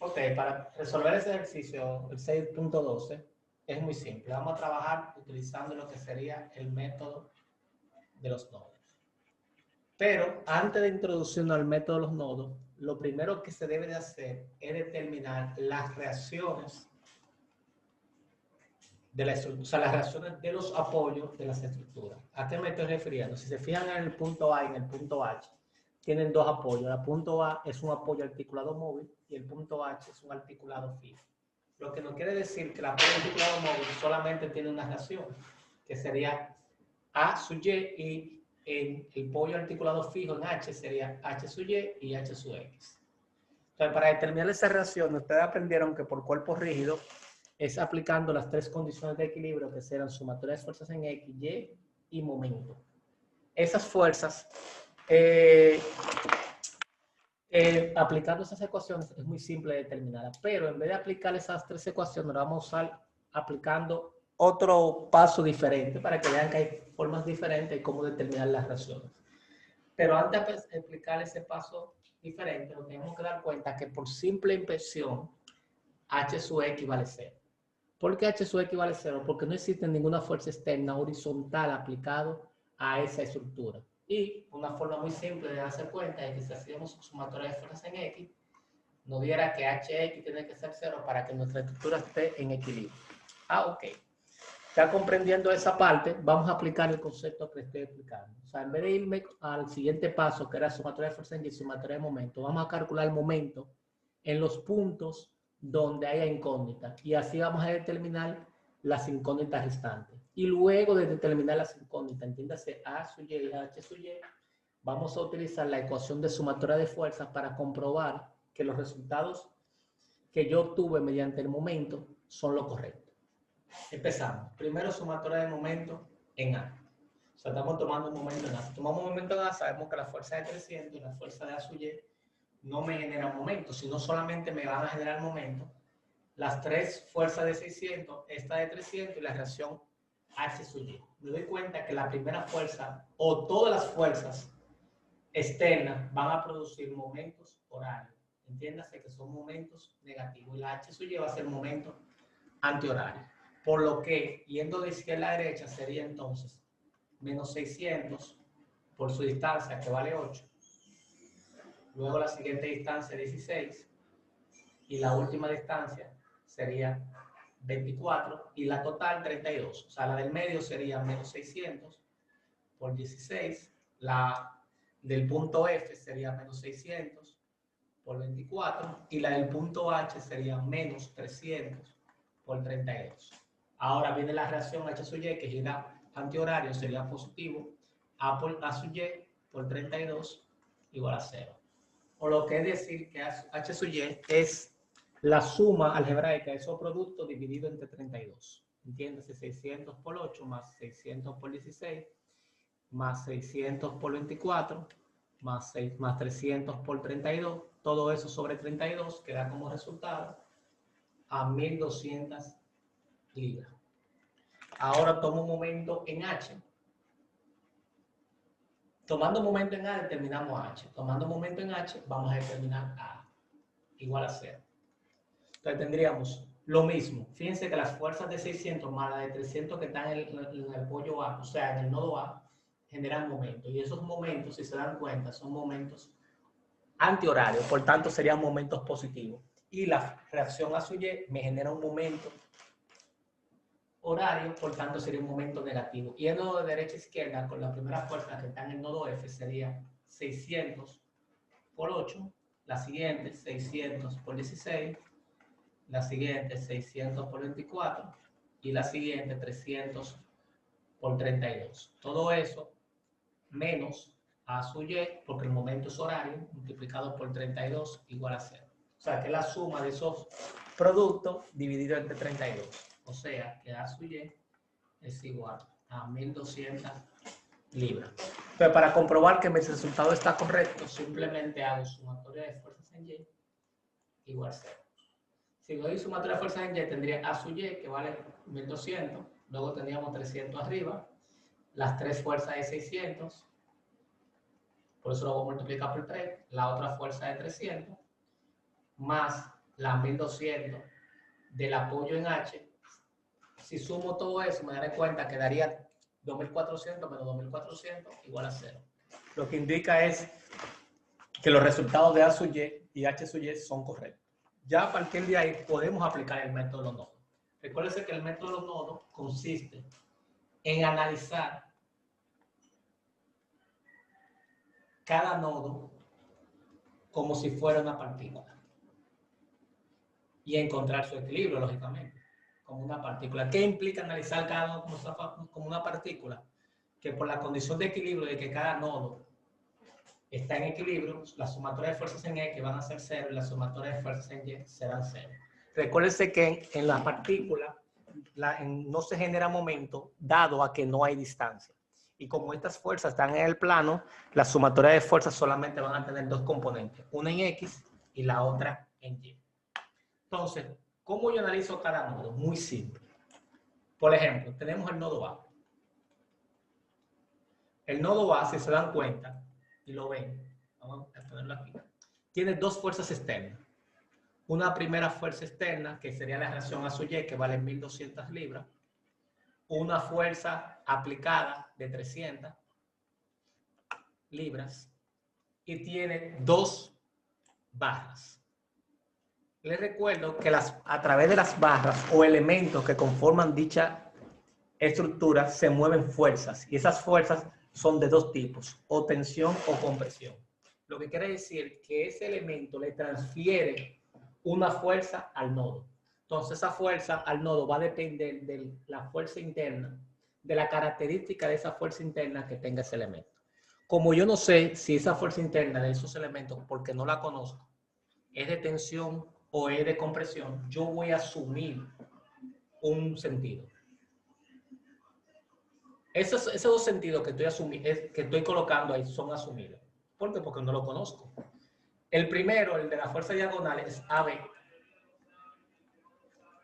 Ok, para resolver ese ejercicio, el 6.12, es muy simple. Vamos a trabajar utilizando lo que sería el método de los nodos. Pero antes de introducirnos al método de los nodos, lo primero que se debe de hacer es determinar las reacciones de la estructura, o sea, las reacciones de los apoyos de las estructuras. ¿A qué me estoy refiriendo? Si se fijan en el punto A y en el punto H, tienen dos apoyos. El punto A es un apoyo articulado móvil y el punto H es un articulado fijo. Lo que no quiere decir que el apoyo articulado móvil solamente tiene una reacción, que sería A sub Y, y el apoyo articulado fijo en H sería H sub Y y H sub X. Entonces, para determinar esa reacción, ustedes aprendieron que por cuerpo rígido es aplicando las tres condiciones de equilibrio que serán sumatoria de fuerzas en X, Y y momento. Esas fuerzas, aplicando esas ecuaciones es muy simple de determinar, pero en vez de aplicar esas tres ecuaciones, lo vamos a usar aplicando otro paso diferente para que vean que hay formas diferentes de cómo determinar las reacciones. Pero antes de explicar ese paso diferente, nos tenemos que dar cuenta que por simple inversión, H sub X vale 0. ¿Por qué H sub X vale 0? Porque no existe ninguna fuerza externa horizontal aplicado a esa estructura. Y una forma muy simple de darse cuenta es que si hacíamos sumatoria de fuerzas en X, nos diera que HX tiene que ser 0 para que nuestra estructura esté en equilibrio. Ok. Ya comprendiendo esa parte, vamos a aplicar el concepto que estoy explicando. O sea, en vez de irme al siguiente paso, que era sumatoria de fuerza en Y y sumatoria de momento, vamos a calcular el momento en los puntos donde haya incógnitas. Y así vamos a determinar las incógnitas restantes. Y luego de determinar las incógnitas, entiéndase A sub Y y H sub Y, vamos a utilizar la ecuación de sumatoria de fuerzas para comprobar que los resultados que yo obtuve mediante el momento son los correctos. Empezamos. Primero, sumatoria de momento en A. O sea, estamos tomando un momento en A. Si tomamos un momento en A, sabemos que la fuerza de 300 y la fuerza de A sub Y no me generan momento, sino solamente me van a generar momento las tres fuerzas de 600, esta de 300 y la reacción H sub Y. Me doy cuenta que la primera fuerza o todas las fuerzas externas van a producir momentos horarios. Entiéndase que son momentos negativos y la H sub Y va a ser momento antihorario. Por lo que, yendo de izquierda a derecha, sería entonces menos 600 por su distancia, que vale 8. Luego la siguiente distancia, 16. Y la última distancia sería 24. Y la total, 32. O sea, la del medio sería menos 600 por 16. La del punto F sería menos 600 por 24. Y la del punto H sería menos 300 por 32. Ahora viene la reacción H sub Y, que gira antihorario, sería positivo. A sub Y por 32 igual a 0. O lo que es decir que H sub Y es la suma algebraica de esos productos dividido entre 32. Entiéndase, 600 por 8 más 600 por 16 más 600 por 24 más 300 por 32. Todo eso sobre 32 queda como resultado a 1200 libras. Ahora tomo un momento en H. Tomando un momento en A, determinamos H. Tomando un momento en H, vamos a determinar A igual a 0. Entonces tendríamos lo mismo. Fíjense que las fuerzas de 600 más las de 300 que están en el apoyo A, o sea, en el nodo A, generan momentos. Y esos momentos, si se dan cuenta, son momentos antihorarios. Por tanto, serían momentos positivos. Y la reacción A sub Y me genera un momento horario, por tanto sería un momento negativo. Y el nodo de derecha a izquierda, con la primera fuerza que está en el nodo F, sería 600 por 8, la siguiente 600 por 16, la siguiente 600 por 24 y la siguiente 300 por 32. Todo eso menos A sub Y, porque el momento es horario, multiplicado por 32 igual a 0. O sea, que es la suma de esos productos dividido entre 32. O sea, que A sub Y es igual a 1200 libras. Entonces, para comprobar que mi resultado está correcto, simplemente hago sumatoria de fuerzas en Y igual a 0. Si doy sumatoria de fuerzas en Y, tendría A sub Y, que vale 1200. Luego tendríamos 300 arriba. Las tres fuerzas de 600. Por eso lo voy a multiplicar por 3. La otra fuerza de 300. Más la 1200 del apoyo en H. Si sumo todo eso, me daré cuenta que daría 2400 menos 2400 igual a 0. Lo que indica es que los resultados de A sub Y y H sub Y son correctos. Ya a partir de ahí podemos aplicar el método de los nodos. Recuérdense que el método de los nodos consiste en analizar cada nodo como si fuera una partícula y encontrar su equilibrio, lógicamente, como una partícula. ¿Qué implica analizar cada nodo como una partícula? Que por la condición de equilibrio de que cada nodo está en equilibrio, la sumatoria de fuerzas en X van a ser 0 y la sumatoria de fuerzas en Y serán 0. Recuérdense que en la partícula no se genera momento dado a que no hay distancia. Y como estas fuerzas están en el plano, la sumatoria de fuerzas solamente van a tener dos componentes, una en X y la otra en Y. Entonces, ¿cómo yo analizo cada nodo? Muy simple. Por ejemplo, tenemos el nodo A. El nodo A, si se dan cuenta y lo ven, vamos a ponerlo aquí, tiene dos fuerzas externas. Una primera fuerza externa, que sería la reacción A sub Y, que vale 1200 libras. Una fuerza aplicada de 300 libras. Y tiene dos barras. Les recuerdo que a través de las barras o elementos que conforman dicha estructura se mueven fuerzas. Y esas fuerzas son de dos tipos, o tensión o compresión. Lo que quiere decir que ese elemento le transfiere una fuerza al nodo. Entonces esa fuerza al nodo va a depender de la fuerza interna, de la característica de esa fuerza interna que tenga ese elemento. Como yo no sé si esa fuerza interna de esos elementos, porque no la conozco, es de tensión o es de compresión, yo voy a asumir un sentido. Esos dos sentidos que estoy colocando ahí son asumidos. ¿Por qué? Porque no lo conozco. El primero, el de la fuerza diagonal, es AB.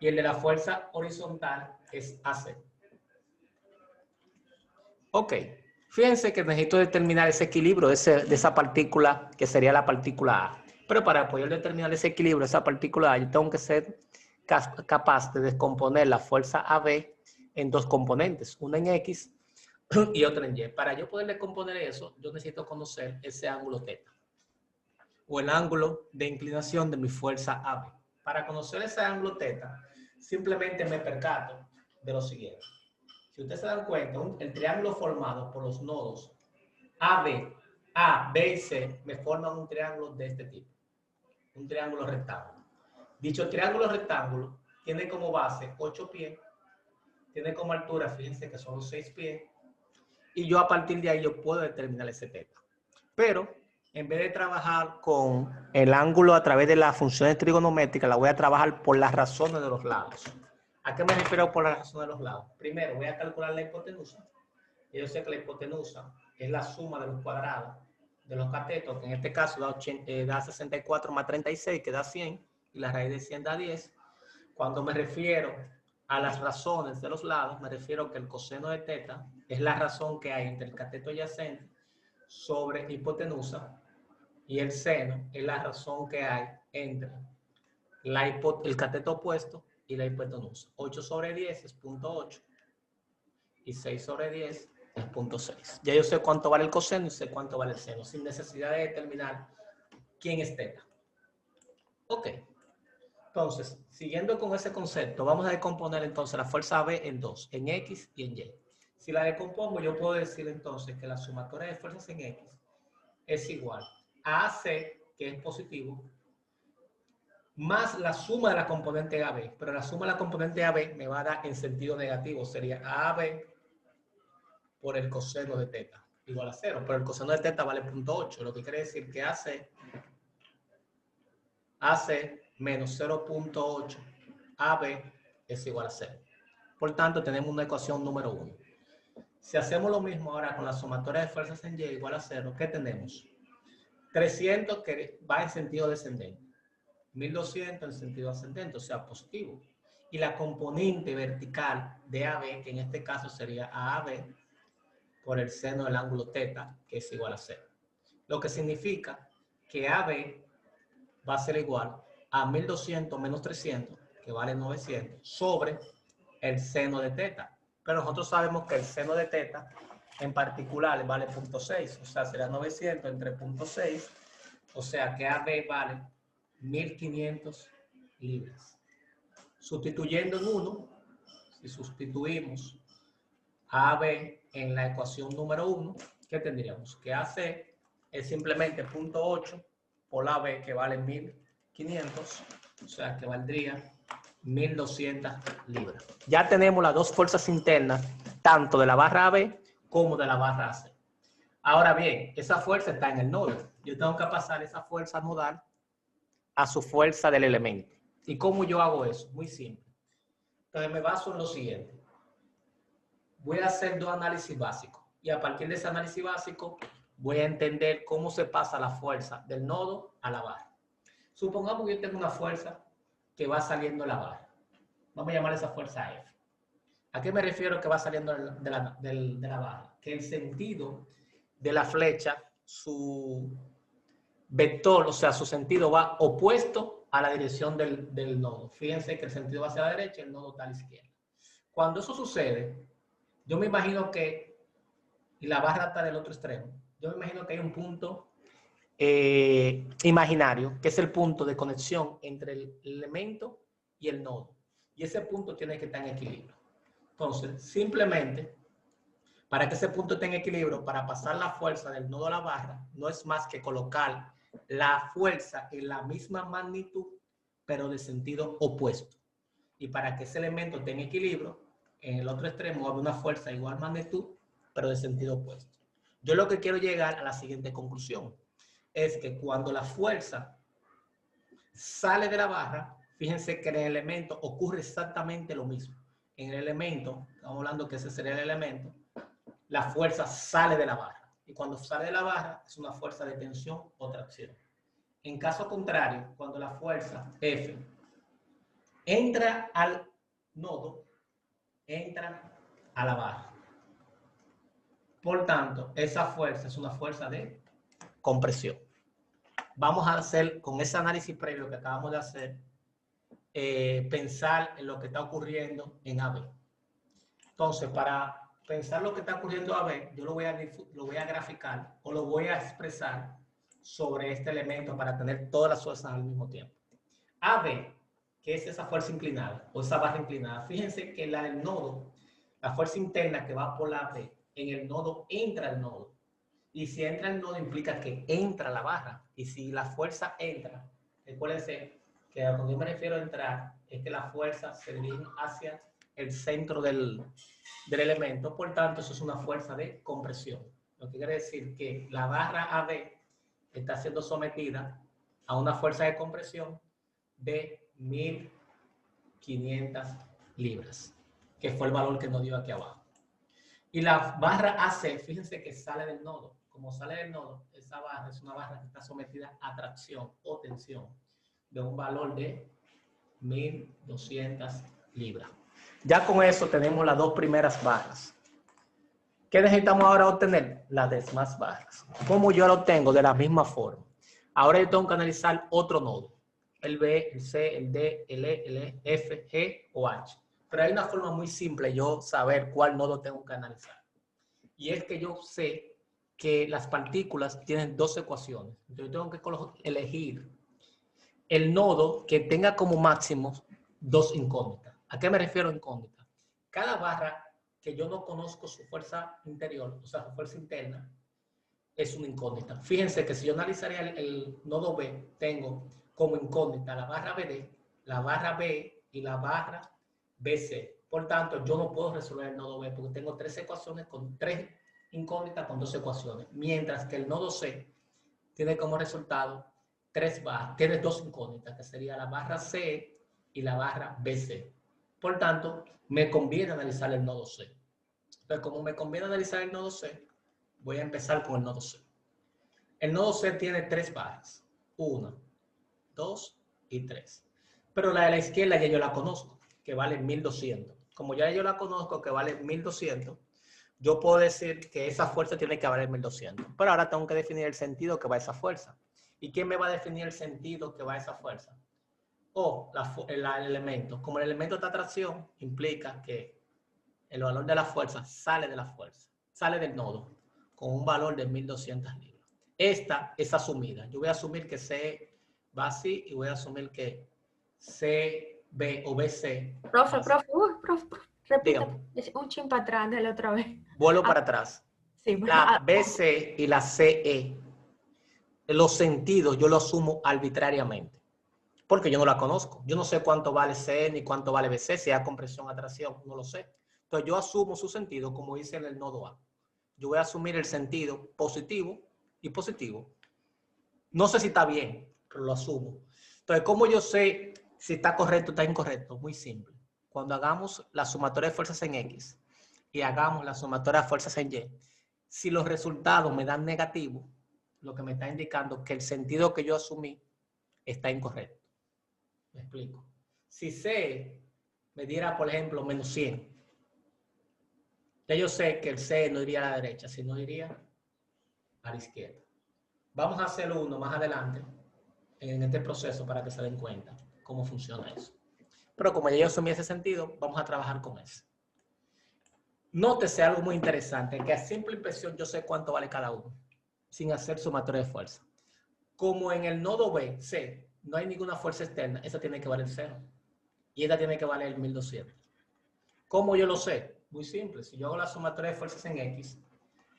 Y el de la fuerza horizontal es AC. Ok. Fíjense que necesito determinar ese equilibrio de esa partícula que sería la partícula A. Pero para poder determinar ese equilibrio de esa partícula A, yo tengo que ser capaz de descomponer la fuerza AB en dos componentes, una en X y otra en Y. Para yo poder descomponer eso, yo necesito conocer ese ángulo θ o el ángulo de inclinación de mi fuerza AB. Para conocer ese ángulo θ, simplemente me percato de lo siguiente. Si ustedes se dan cuenta, el triángulo formado por los nodos AB, A, B y C me forman un triángulo de este tipo, un triángulo rectángulo. Dicho triángulo rectángulo tiene como base 8 pies, tiene como altura, fíjense que son 6 pies, y yo a partir de ahí yo puedo determinar ese θ. Pero en vez de trabajar con el ángulo a través de las funciones trigonométricas, la voy a trabajar por las razones de los lados. ¿A qué me refiero por las razones de los lados? Primero voy a calcular la hipotenusa. Yo sé que la hipotenusa es la suma de los cuadrados de los catetos, que en este caso da 64 más 36, que da 100, y la raíz de 100 da 10. Cuando me refiero a las razones de los lados, me refiero que el coseno de θ es la razón que hay entre el cateto adyacente sobre hipotenusa y el seno es la razón que hay entre el cateto opuesto y la hipotenusa. 8 sobre 10 es 0.8 y 6 sobre 10 es 0.6. Ya yo sé cuánto vale el coseno y sé cuánto vale el seno, sin necesidad de determinar quién es θ. Ok. Entonces, siguiendo con ese concepto, vamos a decomponer entonces la fuerza AB en dos, en X y en Y. Si la decompongo, yo puedo decir entonces que la sumatoria de fuerzas en X es igual a AC, que es positivo, más la suma de la componente AB. Pero la suma de la componente AB me va a dar en sentido negativo. Sería AB por el coseno de θ igual a 0. Pero el coseno de θ vale 0.8, lo que quiere decir que AC menos 0.8 AB es igual a 0. Por tanto, tenemos una ecuación número 1. Si hacemos lo mismo ahora con la sumatoria de fuerzas en Y igual a 0, ¿qué tenemos? 300 que va en sentido descendente, 1200 en sentido ascendente, o sea, positivo. Y la componente vertical de AB, que en este caso sería AB por el seno del ángulo θ, que es igual a 0. Lo que significa que AB va a ser igual a 1200 menos 300, que vale 900, sobre el seno de teta. Pero nosotros sabemos que el seno de teta en particular vale 0.6, o sea, será 900 entre 0.6, o sea que AB vale 1500 libras. Sustituyendo en 1, si sustituimos a AB en la ecuación número 1, ¿qué tendríamos? Que AC es simplemente 0.8 por AB, que vale 1500, o sea que valdría 1200 libras. Ya tenemos las dos fuerzas internas, tanto de la barra AB como de la barra AC. Ahora bien, esa fuerza está en el nodo. Yo tengo que pasar esa fuerza nodal a su fuerza del elemento. ¿Y cómo yo hago eso? Muy simple. Entonces me baso en lo siguiente. Voy a hacer dos análisis básicos. Y a partir de ese análisis básico, voy a entender cómo se pasa la fuerza del nodo a la barra. Supongamos que yo tengo una fuerza que va saliendo de la barra. Vamos a llamar esa fuerza F. ¿A qué me refiero que va saliendo de la barra? Que el sentido de la flecha, su vector, o sea, su sentido va opuesto a la dirección del nodo. Fíjense que el sentido va hacia la derecha y el nodo está a la izquierda. Cuando eso sucede, yo me imagino que, y la barra está del otro extremo, yo me imagino que hay un punto imaginario, que es el punto de conexión entre el elemento y el nodo. Y ese punto tiene que estar en equilibrio. Entonces, simplemente, para que ese punto esté en equilibrio, para pasar la fuerza del nodo a la barra, no es más que colocar la fuerza en la misma magnitud, pero de sentido opuesto. Y para que ese elemento esté en equilibrio, en el otro extremo hay una fuerza de igual magnitud, pero de sentido opuesto. Yo lo que quiero llegar a la siguiente conclusión es que cuando la fuerza sale de la barra, fíjense que en el elemento ocurre exactamente lo mismo. En el elemento, estamos hablando que ese sería el elemento, la fuerza sale de la barra. Y cuando sale de la barra es una fuerza de tensión o tracción. En caso contrario, cuando la fuerza F entra al nodo, entra a la barra. Por tanto, esa fuerza es una fuerza de compresión. Vamos a hacer, con ese análisis previo que acabamos de hacer, pensar en lo que está ocurriendo en AB. Entonces, para pensar lo que está ocurriendo en AB, yo lo voy a graficar o lo voy a expresar sobre este elemento para tener todas las fuerzas al mismo tiempo. AB, que es esa fuerza inclinada o esa barra inclinada, fíjense que la del nodo, la fuerza interna que va por la AB, en el nodo entra el nodo. Y si entra el nodo implica que entra la barra. Y si la fuerza entra, recuérdense que a lo que yo me refiero a entrar es que la fuerza se dirige hacia el centro del elemento. Por tanto, eso es una fuerza de compresión. Lo que quiere decir que la barra AB está siendo sometida a una fuerza de compresión de 1500 libras, que fue el valor que nos dio aquí abajo. Y la barra AC, fíjense que sale del nodo. Como sale del nodo, esa barra es una barra que está sometida a tracción o tensión de un valor de 1200 libras. Ya con eso tenemos las dos primeras barras. ¿Qué necesitamos ahora obtener? Las demás barras. ¿Cómo yo lo obtengo? De la misma forma. Ahora yo tengo que analizar otro nodo. El B, el C, el D, el E, el F, G o H. Pero hay una forma muy simple de yo saber cuál nodo tengo que analizar. Y es que yo sé que las partículas tienen dos ecuaciones. Entonces yo tengo que elegir el nodo que tenga como máximo dos incógnitas. ¿A qué me refiero a incógnitas? Cada barra que yo no conozco su fuerza interior, o sea, su fuerza interna, es una incógnita. Fíjense que si yo analizaría el nodo B, tengo como incógnita la barra BD, la barra B y la barra BC. Por tanto, yo no puedo resolver el nodo B porque tengo tres ecuaciones con tres incógnitas con dos ecuaciones. Mientras que el nodo C tiene como resultado tres barras, tiene dos incógnitas, que sería la barra C y la barra BC. Por tanto, me conviene analizar el nodo C. Entonces, como me conviene analizar el nodo C, voy a empezar con el nodo C. El nodo C tiene tres barras. 1, 2 y 3. Pero la de la izquierda ya yo la conozco, que vale 1200. Como ya yo la conozco, que vale 1200, yo puedo decir que esa fuerza tiene que valer 1200. Pero ahora tengo que definir el sentido que va a esa fuerza. ¿Y quién me va a definir el sentido que va a esa fuerza? o el elemento. Como el elemento de atracción implica que el valor de la fuerza sale del nodo con un valor de 1200 libras. Esta es asumida. Yo voy a asumir que C va así y voy a asumir que CB o BC. Profe, repita Dígame. un chin para atrás, dale otra vez. Vuelvo para atrás. Sí, La BC y la CE, los sentidos yo lo asumo arbitrariamente, porque yo no la conozco. Yo no sé cuánto vale C ni cuánto vale BC, si hay compresión, atracción, no lo sé. Entonces yo asumo su sentido como dice en el nodo A. Yo voy a asumir el sentido positivo y positivo. No sé si está bien, pero lo asumo. Entonces, ¿cómo yo sé si está correcto o está incorrecto? Muy simple. Cuando hagamos la sumatoria de fuerzas en X y hagamos la sumatoria de fuerzas en Y, si los resultados me dan negativo, lo que me está indicando que el sentido que yo asumí está incorrecto. ¿Me explico? Si C me diera, por ejemplo, menos 100, ya yo sé que el C no iría a la derecha, sino iría a la izquierda. Vamos a hacer uno más adelante en este proceso para que se den cuenta cómo funciona eso. Pero como ya yo asumí ese sentido, vamos a trabajar con eso. Nótese algo muy interesante, que a simple impresión yo sé cuánto vale cada uno, sin hacer sumatoria de fuerza. Como en el nodo B, C, no hay ninguna fuerza externa, esa tiene que valer 0. Y esta tiene que valer 1200. ¿Cómo yo lo sé? Muy simple. Si yo hago la sumatoria de fuerzas en X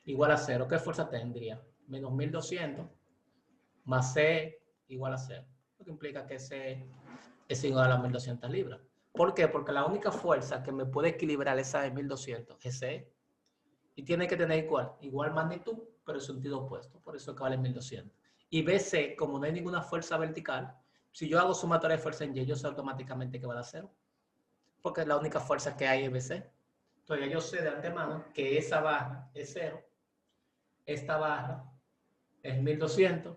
igual a 0, ¿qué fuerza tendría? Menos 1200 más C igual a 0. Lo que implica que C es igual a 1200 libras. ¿Por qué? Porque la única fuerza que me puede equilibrar esa de 1200 es C. Y tiene que tener igual magnitud, pero en sentido opuesto. Por eso es que vale 1200. Y BC, como no hay ninguna fuerza vertical, si yo hago sumatoria de fuerza en Y, yo sé automáticamente que va a dar 0. Porque la única fuerza que hay es BC. Entonces yo sé de antemano que esa barra es 0. Esta barra es 1200.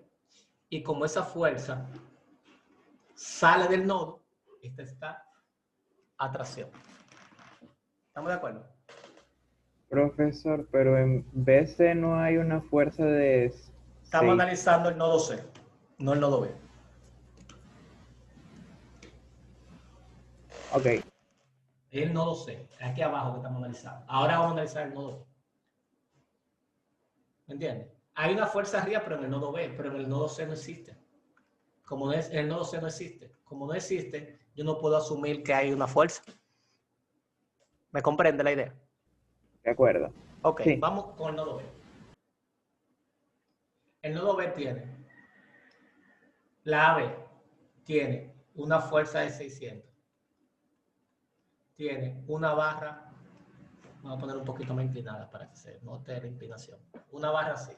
Y como esa fuerza sale del nodo, esta está atracción. ¿Estamos de acuerdo? Profesor, pero en BC no hay una fuerza de... Estamos analizando el nodo C, no el nodo B. Ok. El nodo C, aquí abajo que estamos analizando. Ahora vamos a analizar el nodo B. ¿Me entiendes? Hay una fuerza arriba, pero en el nodo B, pero en el nodo C no existe. Como en el nodo C no existe. Como no existe, yo no puedo asumir que hay una fuerza. ¿Me comprende la idea? De acuerdo. Ok, sí. Vamos con el nodo B. El nodo B tiene, la AB tiene una fuerza de 600. Tiene una barra, vamos a poner un poquito más inclinada para que se note la inclinación. Una barra así,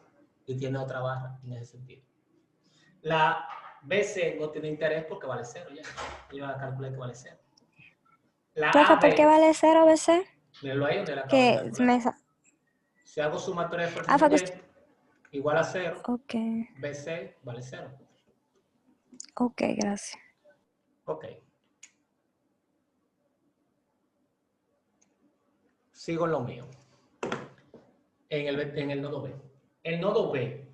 y tiene otra barra en ese sentido. La BC no tiene interés porque vale 0 ya. Yo voy a calcular que vale 0. La Profe, AB, ¿por qué vale 0 BC? míralo ahí donde la acabo de calcular. Si hago sumatoria de fuerzas en Y, igual a 0, Ok, BC vale 0. ok, gracias. Ok. Sigo en lo mío. En el nodo B. El nodo B,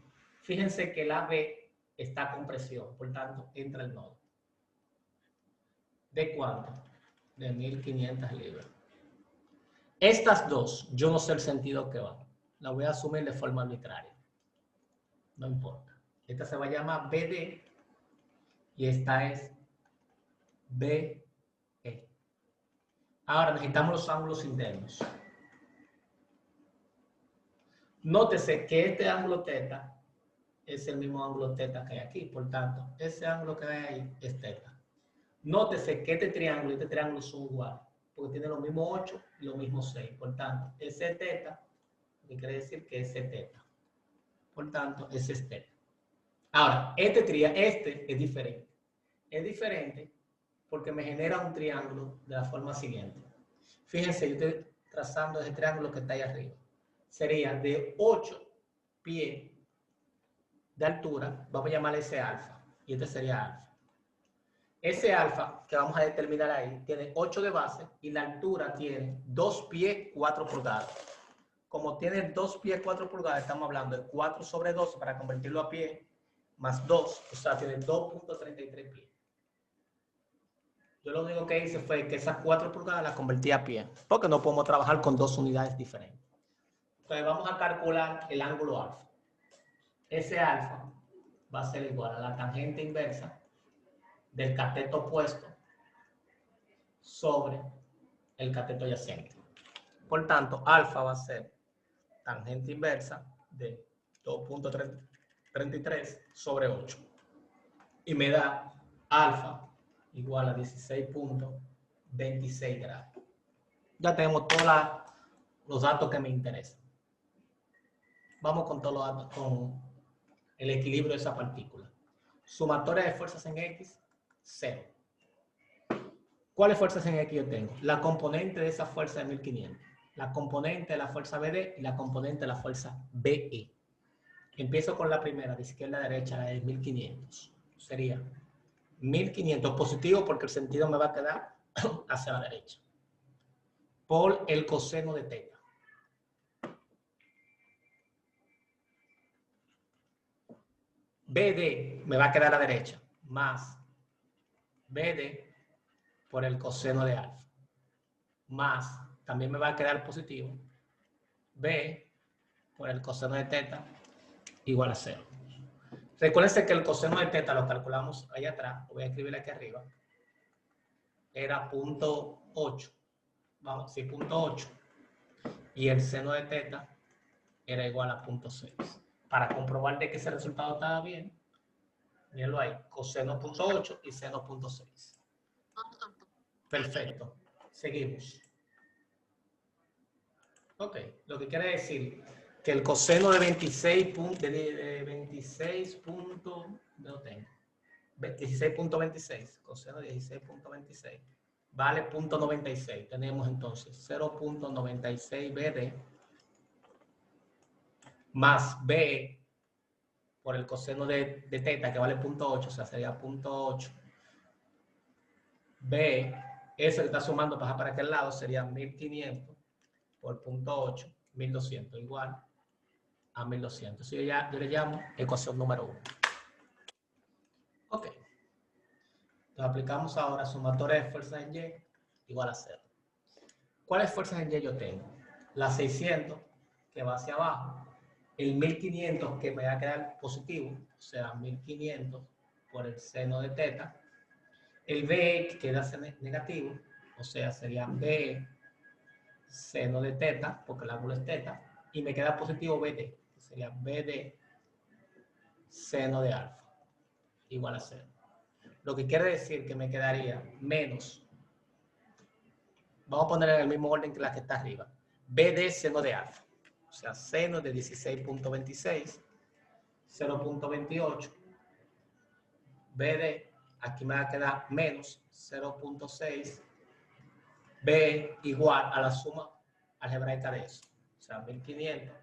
fíjense que la B está con presión, por tanto, entra el nodo. ¿De cuánto? De 1500 libras. Estas dos, yo no sé el sentido que van. La voy a asumir de forma arbitraria. No importa. Esta se va a llamar BD y esta es BE. Ahora necesitamos los ángulos internos. Nótese que este ángulo θ es el mismo ángulo θ que hay aquí. Por tanto, ese ángulo que hay ahí es θ. Nótese que este triángulo y este triángulo son iguales, porque tienen los mismos 8 y los mismos 6. Por tanto, ese θ, que quiere decir que ese θ. Por tanto, ese es θ. Ahora, este es diferente. Es diferente porque me genera un triángulo de la forma siguiente. Fíjense, yo estoy trazando ese triángulo que está ahí arriba. Sería de 8 pies de altura, vamos a llamarle ese alfa, y este sería alfa. Ese alfa que vamos a determinar ahí tiene 8 de base y la altura tiene 2 pies 4 pulgadas. Como tiene 2 pies 4 pulgadas, estamos hablando de 4 sobre 2 para convertirlo a pie, más 2, o sea, tiene 2.33 pies. Yo lo único que hice fue que esas 4 pulgadas las convertí a pie, porque no podemos trabajar con 2 unidades diferentes. Entonces vamos a calcular el ángulo alfa. Ese alfa va a ser igual a la tangente inversa del cateto opuesto sobre el cateto adyacente. Por tanto, alfa va a ser tangente inversa de 2.33 sobre 8. Y me da alfa igual a 16.26 grados. Ya tenemos todos los datos que me interesan. Vamos con todos los datos, con el equilibrio de esa partícula. Sumatoria de fuerzas en X, 0. ¿Cuáles fuerzas en X yo tengo? La componente de esa fuerza de 1500, la componente de la fuerza BD y la componente de la fuerza BE. Empiezo con la primera, de izquierda a derecha, la de 1500. Sería 1500 positivo porque el sentido me va a quedar hacia la derecha. Por el coseno de teta. BD me va a quedar a la derecha, más BD por el coseno de alfa, más, también me va a quedar positivo, B por el coseno de teta igual a 0. Recuérdense que el coseno de teta lo calculamos allá atrás, lo voy a escribir aquí arriba, era 0.8, vamos, sí, 0.8, y el seno de teta era igual a 0.6. Para comprobar de que ese resultado estaba bien, mírenlo ahí, coseno 0.8 y seno 0.6. Perfecto. Seguimos. Ok, lo que quiere decir que el coseno de 16.26, coseno de 16.26, vale 0.96. Tenemos entonces 0.96 BD más B por el coseno de teta, que vale 0.8, o sea, sería 0.8. B, eso que está sumando para aquel lado, sería 1500 por 0.8, 1200, igual a 1200. Yo le llamo ecuación número 1. Ok. Entonces aplicamos ahora sumatoria de fuerzas en Y igual a 0. ¿Cuáles fuerzas en Y yo tengo? La 600, que va hacia abajo. El 1500, que me va a quedar positivo, o sea, 1500 por el seno de teta. El B, que queda negativo, o sea, sería B seno de teta, porque el ángulo es teta, y me queda positivo BD, que sería BD seno de alfa, igual a 0. Lo que quiere decir que me quedaría menos, vamos a poner en el mismo orden que la que está arriba, BD seno de alfa, o sea, seno de 16.26, 0.28, BD, aquí me va a quedar menos 0.6, B igual a la suma algebraica de eso, o sea, 1500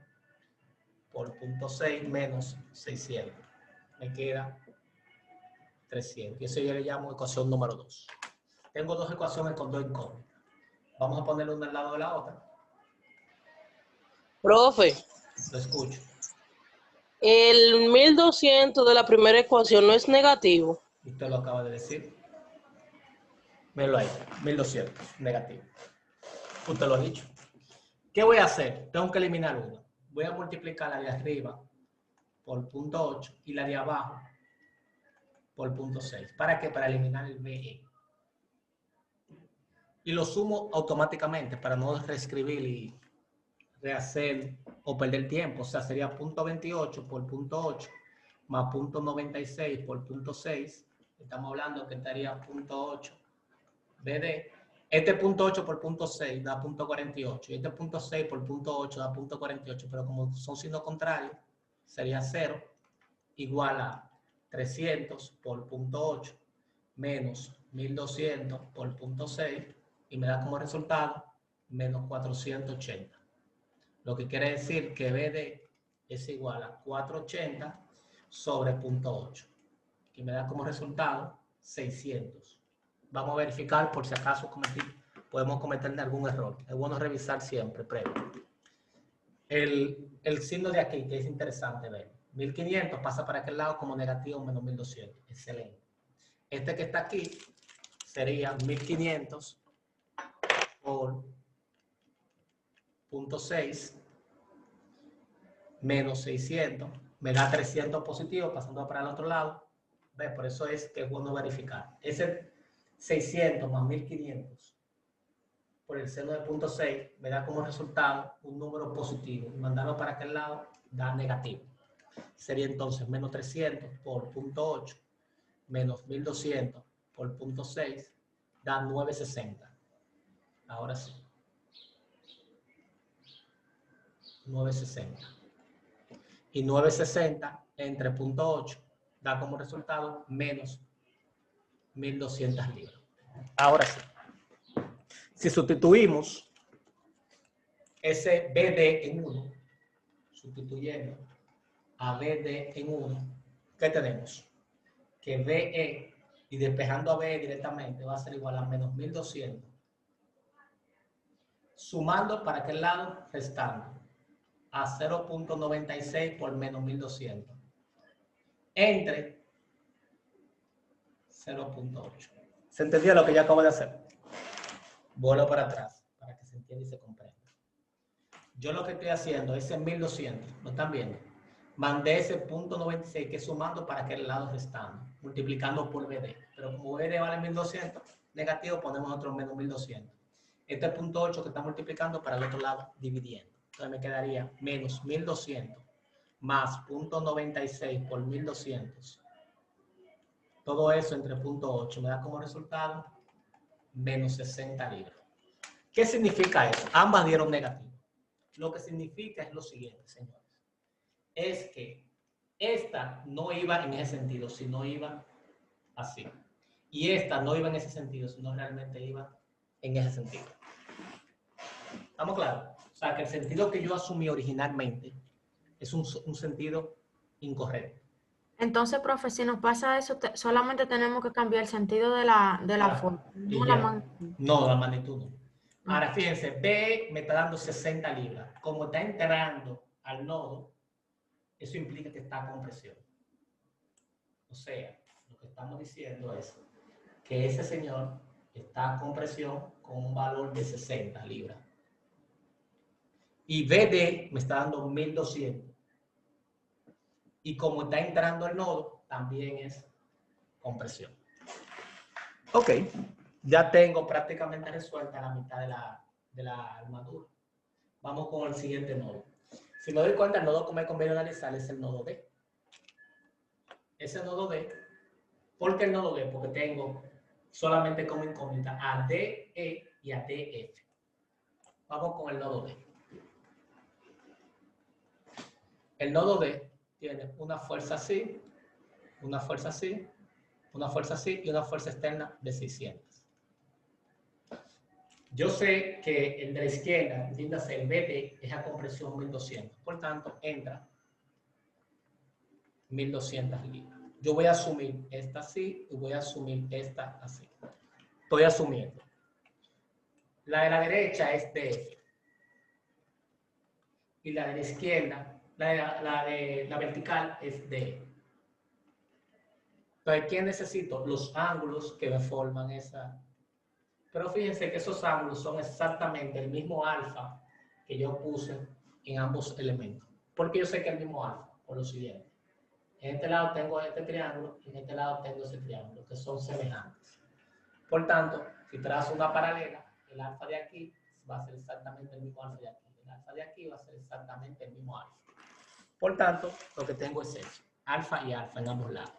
por 0.6 menos 600, me queda 300, y eso yo le llamo ecuación número 2. Tengo dos ecuaciones con dos incógnitas. Vamos a ponerle una al lado de la otra. Profe, Lo escucho. el 1200 de la primera ecuación no es negativo. Usted lo acaba de decir. Míralo ahí, 1200, negativo. Usted lo ha dicho. ¿Qué voy a hacer? Tengo que eliminar una. Voy a multiplicar la de arriba por 0.8 y la de abajo por 0.6. ¿Para qué? Para eliminar el BE. Y lo sumo automáticamente para no reescribir y rehacer o perder tiempo. O sea, sería 0.28 por 0.8 más 0.96 por 0.6. Estamos hablando que estaría 0.8 BD. Este 0.8 por 0.6 da 0.48. Y este 0.6 por 0.8 da 0.48. Pero como son signos contrarios, sería 0 igual a 300 por 0.8 menos 1200 por 0.6 y me da como resultado menos 480. Lo que quiere decir que BD es igual a 480 sobre 0.8 y me da como resultado 600. Vamos a verificar por si acaso podemos cometer algún error. Es bueno revisar siempre previo. El signo de aquí, que es interesante ver. 1500 pasa para aquel lado como negativo menos 1200. Excelente. Este que está aquí sería 1500 por 0.6 menos 600, me da 300 positivo, pasando para el otro lado. ¿Ves? Por eso es que es bueno verificar. Ese 600 más 1500 por el seno de 0.6 me da como resultado un número positivo. Y mandarlo para aquel lado da negativo. Sería entonces menos 300 por 0.8 menos 1200 por 0.6 da 960. Ahora sí. 960. Y 960 entre 0.8 da como resultado menos 1200 libras. Ahora sí. Si sustituimos ese BD en 1, sustituyendo a BD en 1, ¿qué tenemos? Que BE y despejando a BE directamente va a ser igual a menos 1200. Sumando para aquel lado, restando a 0.96 por menos 1200. Entre 0.8. ¿Se entendió lo que yo acabo de hacer? Vuelvo para atrás para que se entienda y se comprenda. Yo lo que estoy haciendo es en 1200. ¿Lo están viendo? Mandé ese 0.96 que es sumando para aquel lado restando, multiplicando por BD. Pero como BD vale 1200, negativo ponemos otro menos 1200. Este es 0.8 que está multiplicando para el otro lado dividiendo. Entonces me quedaría menos 1200 más 0.96 por 1200. Todo eso entre 0.8 me da como resultado menos 60 libras. ¿Qué significa eso? Ambas dieron negativo. Lo que significa es lo siguiente, señores. Es que esta no iba en ese sentido, sino iba así. Y esta no iba en ese sentido, sino realmente iba en ese sentido. ¿Estamos claros? O sea, que el sentido que yo asumí originalmente es un sentido incorrecto. Entonces, profe, si nos pasa eso, solamente tenemos que cambiar el sentido de la forma. No la magnitud. No, la magnitud no. Ahora, fíjense, B me está dando 60 libras. Como está entrando al nodo, eso implica que está con presión. O sea, lo que estamos diciendo es que ese señor está con presión con un valor de 60 libras. Y BD me está dando 1200. Y como está entrando al nodo, también es con presión. Ok, ya tengo prácticamente resuelta la mitad de la armadura. Vamos con el siguiente nodo. Si me doy cuenta, el nodo que me conviene analizar es el nodo D. Ese nodo D, ¿por qué el nodo D? Porque tengo solamente como incógnita a DE y a DF. Vamos con el nodo D. El nodo D tiene una fuerza así, una fuerza así, una fuerza así y una fuerza externa de 600. Yo sé que el de la izquierda, entiéndase, el BD es a compresión 1200. Por tanto, entra 1200 libras. Yo voy a asumir esta así y voy a asumir esta así. Estoy asumiendo. La de la derecha es DF. Y la de la izquierda, la de la vertical es DE. Entonces, ¿qué necesito? Los ángulos que me forman esa. Pero fíjense que esos ángulos son exactamente el mismo alfa que yo puse en ambos elementos. ¿Por qué yo sé que es el mismo alfa? Por lo siguiente. En este lado tengo este triángulo y en este lado tengo ese triángulo, que son semejantes. Por tanto, si trazo una paralela, el alfa de aquí va a ser exactamente el mismo alfa de aquí. El alfa de aquí va a ser exactamente el mismo alfa. Por tanto, lo que tengo es eso. Alfa y alfa en ambos lados.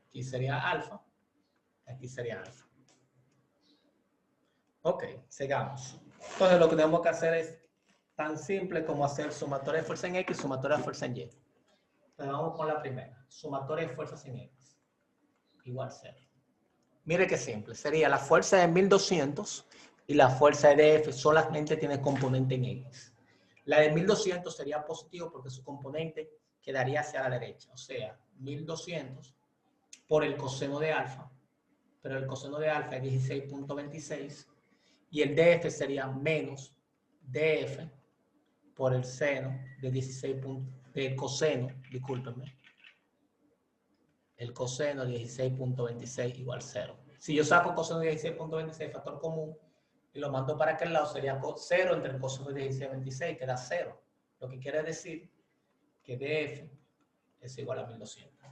Aquí sería alfa, aquí sería alfa. Ok, sigamos. Entonces lo que tenemos que hacer es tan simple como hacer sumatoria de fuerza en X y sumatoria de fuerza en Y. Entonces vamos con la primera. Sumatoria de fuerzas en X. Igual 0. Mire qué simple. Sería la fuerza de 1200 y la fuerza de DF solamente tiene componente en X. La de 1200 sería positivo porque su componente quedaría hacia la derecha. O sea, 1200 por el coseno de alfa. Pero el coseno de alfa es 16.26. Y el DF sería menos DF por el seno de 16. El coseno, discúlpenme. El coseno de 16.26 igual 0. Si yo saco coseno de 16.26 factor común y lo mando para aquel lado, sería 0 entre el coseno de 16.26, que da 0. Lo que quiere decir que DF es igual a 1200.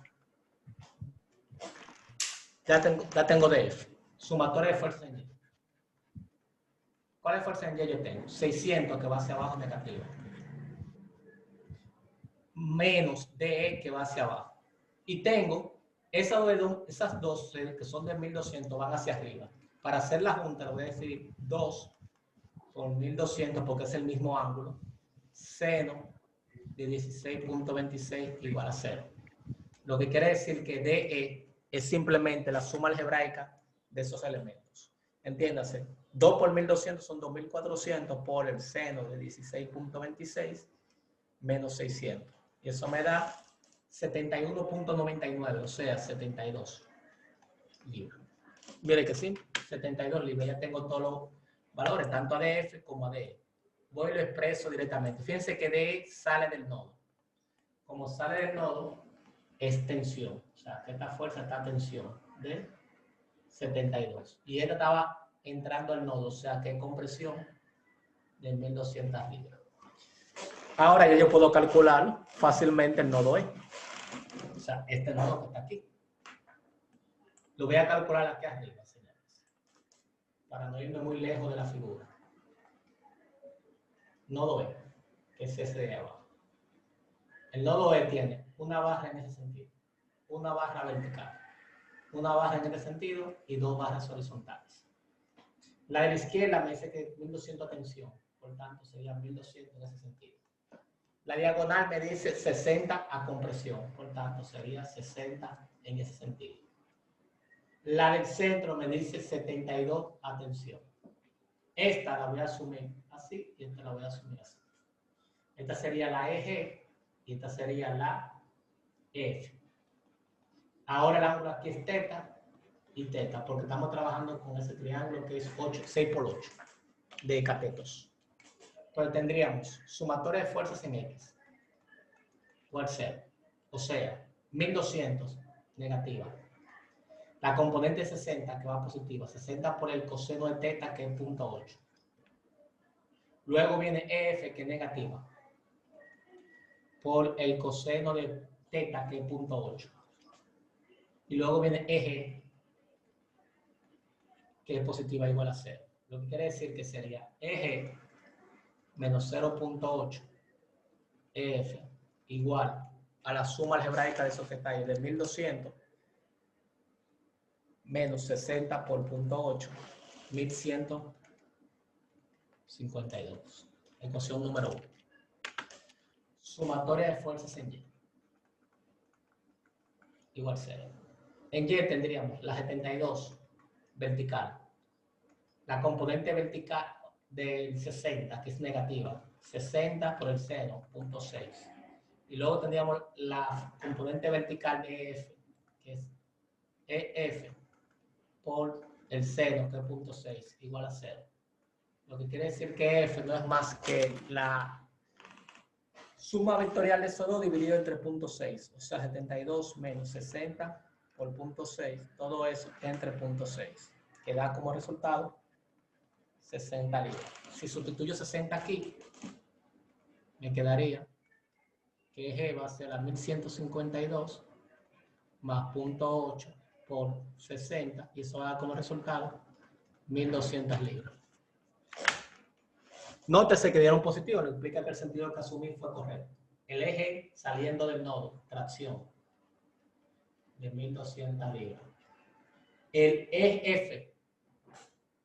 Ya tengo DF. Sumatoria de fuerza en Y. ¿Cuál es fuerza en Y yo tengo? 600 que va hacia abajo negativa. Menos DE que va hacia abajo. Y tengo esas dos que son de 1200 van hacia arriba. Para hacer la junta le voy a decir 2 por 1200 porque es el mismo ángulo. Seno de 16.26 igual a 0. Lo que quiere decir que DE es simplemente la suma algebraica de esos elementos. Entiéndase, 2 por 1200 son 2400 por el seno de 16.26 menos 600. Y eso me da 71.99, o sea, 72 libras. Mire que sí, 72 libras. Ya tengo todos los valores, tanto ADF como ADE. Voy y lo expreso directamente. Fíjense que DE sale del nodo. Como sale del nodo, es tensión. O sea, que esta fuerza está a tensión de 72. Y esta estaba entrando al nodo, o sea, que compresión de 1200 libras. Ahora ya yo puedo calcular fácilmente el nodo E. O sea, este nodo que está aquí. Lo voy a calcular aquí arriba, señores. Para no irme muy lejos de la figura. Nodo E, que es ese de abajo. El nodo E tiene una barra en ese sentido, una barra vertical, una barra en este sentido y 2 barras horizontales. La de la izquierda me dice que 1200 a tensión, por tanto sería 1200 en ese sentido. La diagonal me dice 60 a compresión, por tanto sería 60 en ese sentido. La del centro me dice 72 a tensión. Esta la voy a asumir así y esta la voy a asumir así. Esta sería la EG y esta sería la F. Ahora el ángulo aquí es teta y teta, porque estamos trabajando con ese triángulo que es 6 por 8 de catetos. Entonces tendríamos sumatoria de fuerzas en X igual 0. O sea, 1200 negativa. La componente 60 que va positiva, 60 por el coseno de teta que es 0.8. Luego viene EF que es negativa por el coseno de teta que es 0.8. Y luego viene EG que es positiva igual a 0. Lo que quiere decir que sería EG menos 0.8 EF igual a la suma algebraica de esos que está ahí, de 1200 menos 60 por 0.8, 1152. Ecuación número 1. Sumatoria de fuerzas en Y. Igual 0. En Y tendríamos la 72 vertical. La componente vertical del 60, que es negativa. 60 por el seno, 0.6. Y luego tendríamos la componente vertical de EF, que es EF por el seno, que es 0.6, igual a 0. Lo que quiere decir que F no es más que la suma vectorial de esos dos dividido entre 0.6. O sea, 72 menos 60 por 0.6. Todo eso entre 0.6. Que da como resultado 60 libras. Si sustituyo 60 aquí, me quedaría que G va a ser a 1152 más 0.8 por 60 y eso da como resultado 1200 libras. Nótese que dieron positivo, lo implica que el sentido que asumí fue correcto. El eje saliendo del nodo, tracción, de 1200 libras. El EF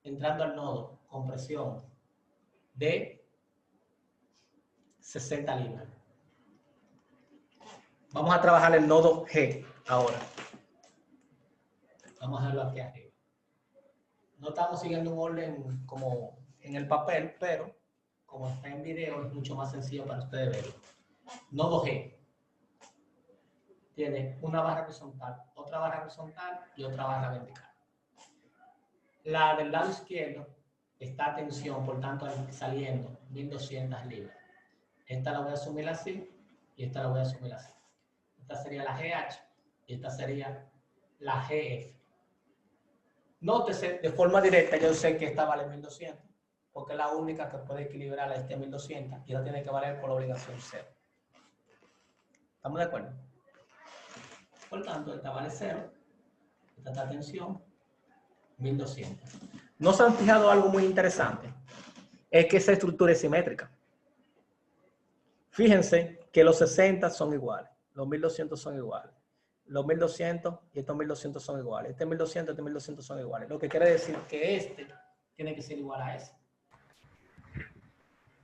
entrando al nodo, compresión, de 60 libras. Vamos a trabajar el nodo G ahora. Vamos a verlo aquí arriba. No estamos siguiendo un orden como en el papel, pero como está en video es mucho más sencillo para ustedes verlo. Nodo G tiene una barra horizontal, otra barra horizontal y otra barra vertical. La del lado izquierdo está a tensión, por tanto saliendo 1200 libras. Esta la voy a asumir así y esta la voy a asumir así. Esta sería la GH y esta sería la GF. Nótese, de forma directa, yo sé que esta vale 1200, porque es la única que puede equilibrar a este 1200 y no tiene que valer por obligación 0. ¿Estamos de acuerdo? Por tanto, esta vale 0, esta está tensión, 1200. ¿No se han fijado algo muy interesante? Es que esa estructura es simétrica. Fíjense que los 60 son iguales, los 1200 son iguales, los 1200 y estos 1200 son iguales, este 1200 y este 1200 son iguales, lo que quiere decir que este tiene que ser igual a ese.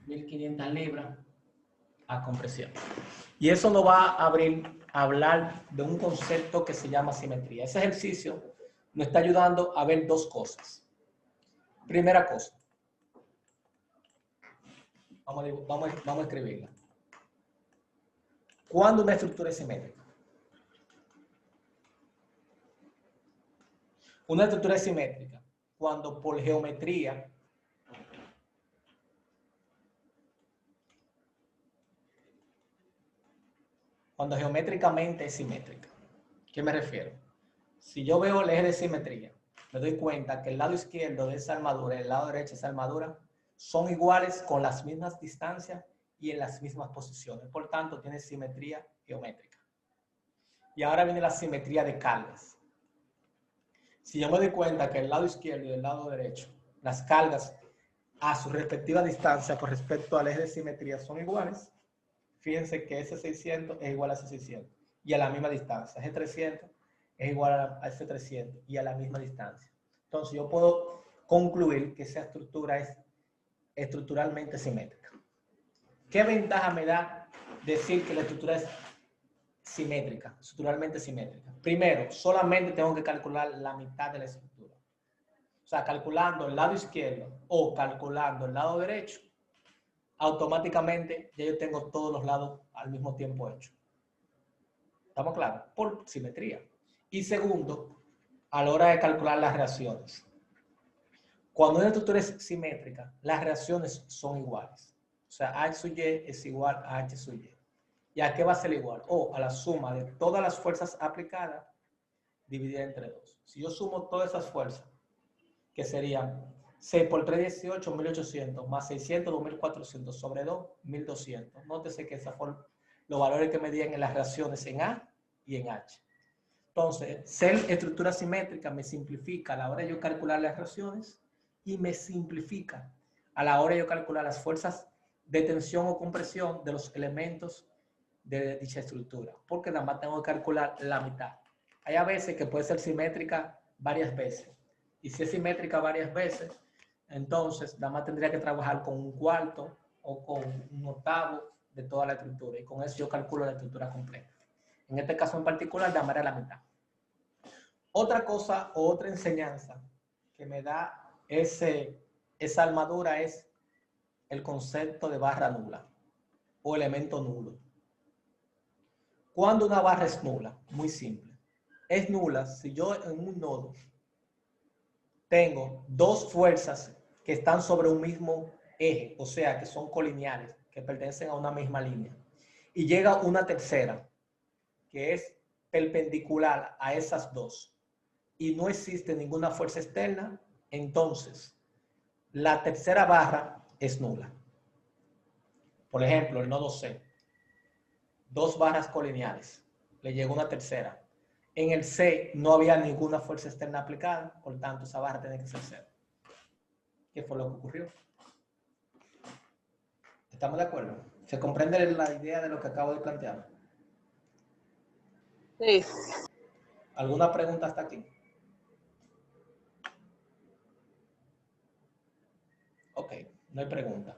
1500 libras a compresión. Y eso nos va a abrir a hablar de un concepto que se llama simetría. Ese ejercicio nos está ayudando a ver dos cosas. Primera cosa, vamos a escribirla. ¿Cuándo una estructura es simétrica? Una estructura es simétrica cuando por geometría geométricamente es simétrica. ¿Qué me refiero? Si yo veo el eje de simetría, me doy cuenta que el lado izquierdo de esa armadura y el lado derecho de esa armadura son iguales con las mismas distancias y en las mismas posiciones. Por tanto, tiene simetría geométrica. Y ahora viene la simetría de cargas. Si yo me doy cuenta que el lado izquierdo y el lado derecho, las cargas a su respectiva distancia con respecto al eje de simetría son iguales, fíjense que ese 600 es igual a ese 600 y a la misma distancia. Ese 300 es igual a ese 300 y a la misma distancia. Entonces yo puedo concluir que esa estructura es estructuralmente simétrica. ¿Qué ventaja me da decir que la estructura es simétrica, estructuralmente simétrica? Primero, solamente tengo que calcular la mitad de la estructura. O sea, calculando el lado izquierdo o calculando el lado derecho, automáticamente ya yo tengo todos los lados al mismo tiempo hechos. ¿Estamos claros? Por simetría. Y segundo, a la hora de calcular las reacciones. Cuando una estructura es simétrica, las reacciones son iguales. O sea, H sub Y es igual a H sub Y. ¿Y a qué va a ser igual? O a la suma de todas las fuerzas aplicadas dividida entre 2. Si yo sumo todas esas fuerzas, que serían 6 por 3, 18, 1800, más 600, 2400, sobre 2, 1200. Nótese que esos fueron los valores que medían en las reacciones en A y en H. Entonces, ser estructura simétrica me simplifica a la hora de yo calcular las reacciones y me simplifica a la hora de yo calcular las fuerzas de tensión o compresión de los elementos de dicha estructura, porque nada más tengo que calcular la mitad. Hay a veces que puede ser simétrica varias veces, y si es simétrica varias veces, entonces nada más tendría que trabajar con un cuarto o con un octavo de toda la estructura, y con eso yo calculo la estructura completa. En este caso en particular, llamaré la mitad. Otra cosa o otra enseñanza que me da esa armadura es el concepto de barra nula o elemento nulo. ¿Cuándo una barra es nula? Muy simple. Es nula si yo en un nodo tengo dos fuerzas que están sobre un mismo eje, o sea, que son colineales, que pertenecen a una misma línea, y llega una tercera que es perpendicular a esas dos y no existe ninguna fuerza externa, entonces la tercera barra es nula. Por ejemplo, el nodo C, dos barras colineales, le llegó una tercera. En el C no había ninguna fuerza externa aplicada, por tanto esa barra tiene que ser cero. ¿Qué fue lo que ocurrió? ¿Estamos de acuerdo? ¿Se comprende la idea de lo que acabo de plantear? Sí. ¿Alguna pregunta hasta aquí? Ok, no hay pregunta.